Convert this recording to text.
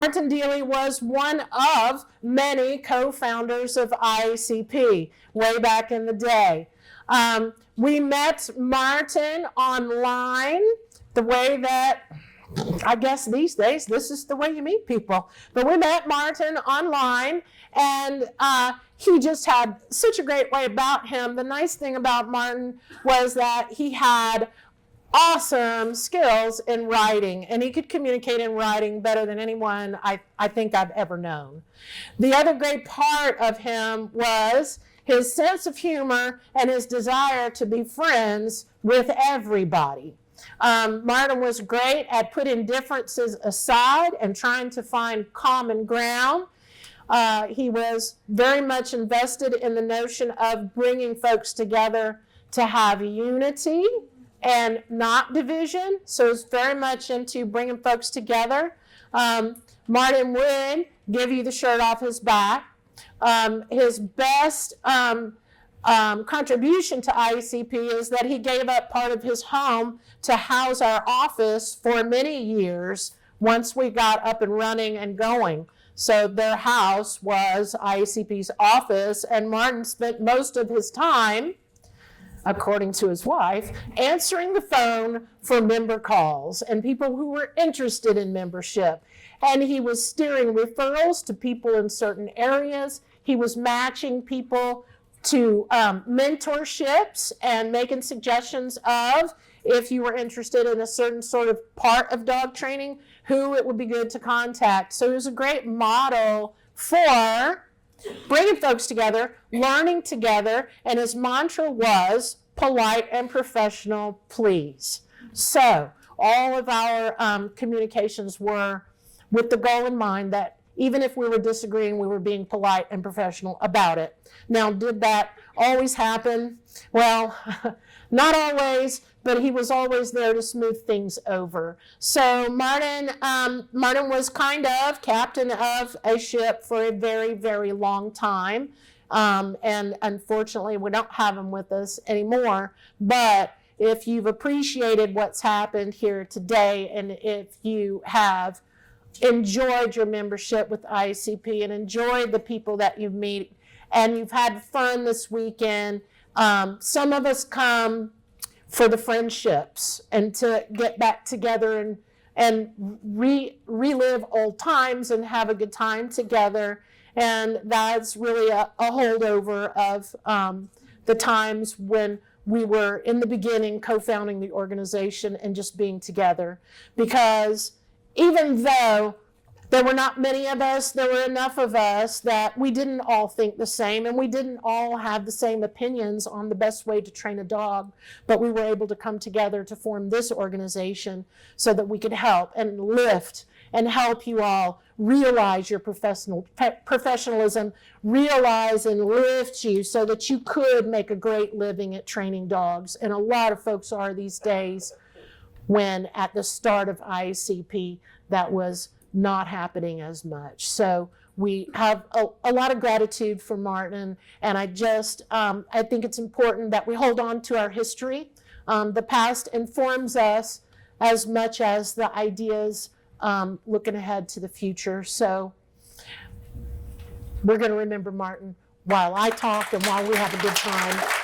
Martin Deeley was one of many co-founders of IACP way back in the day. We met Martin online, the way that, I guess these days, this is the way you meet people. But we met Martin online, and he just had such a great way about him. The nice thing about Martin was that he had awesome skills in writing, and he could communicate in writing better than anyone I think I've ever known. The other great part of him was his sense of humor and his desire to be friends with everybody. Martin was great at putting differences aside and trying to find common ground. He was very much invested in the notion of bringing folks together to have unity and not division, so it's very much into bringing folks together. Martin would give you the shirt off his back. His best contribution to IACP is that he gave up part of his home to house our office for many years once we got up and running and going. So their house was IACP's office, and Martin spent most of his time, according to his wife, answering the phone for member calls and people who were interested in membership. And he was steering referrals to people in certain areas. He was matching people to mentorships and making suggestions of, if you were interested in a certain sort of part of dog training, who it would be good to contact. So he was a great model for bringing folks together, learning together, and his mantra was polite and professional, please. So all of our communications were with the goal in mind that even if we were disagreeing, we were being polite and professional about it. Now, did that always happen? Well, not always, but he was always there to smooth things over. So Martin was kind of captain of a ship for a very, very long time. And unfortunately, we don't have him with us anymore. But if you've appreciated what's happened here today, and if you have enjoyed your membership with IACP and enjoyed the people that you meet, and you've had fun this weekend, some of us come for the friendships and to get back together and relive old times and have a good time together. And that's really a holdover of the times when we were in the beginning co-founding the organization and just being together. Because even though there were not many of us, there were enough of us that we didn't all think the same, and we didn't all have the same opinions on the best way to train a dog, but we were able to come together to form this organization so that we could help and lift and help you all realize your professionalism, realize and lift you so that you could make a great living at training dogs. And a lot of folks are these days, when at the start of IACP, that was not happening as much. So we have a lot of gratitude for Martin, and I think it's important that we hold on to our history. The past informs us as much as the ideas looking ahead to the future. So we're going to remember Martin while I talk and while we have a good time.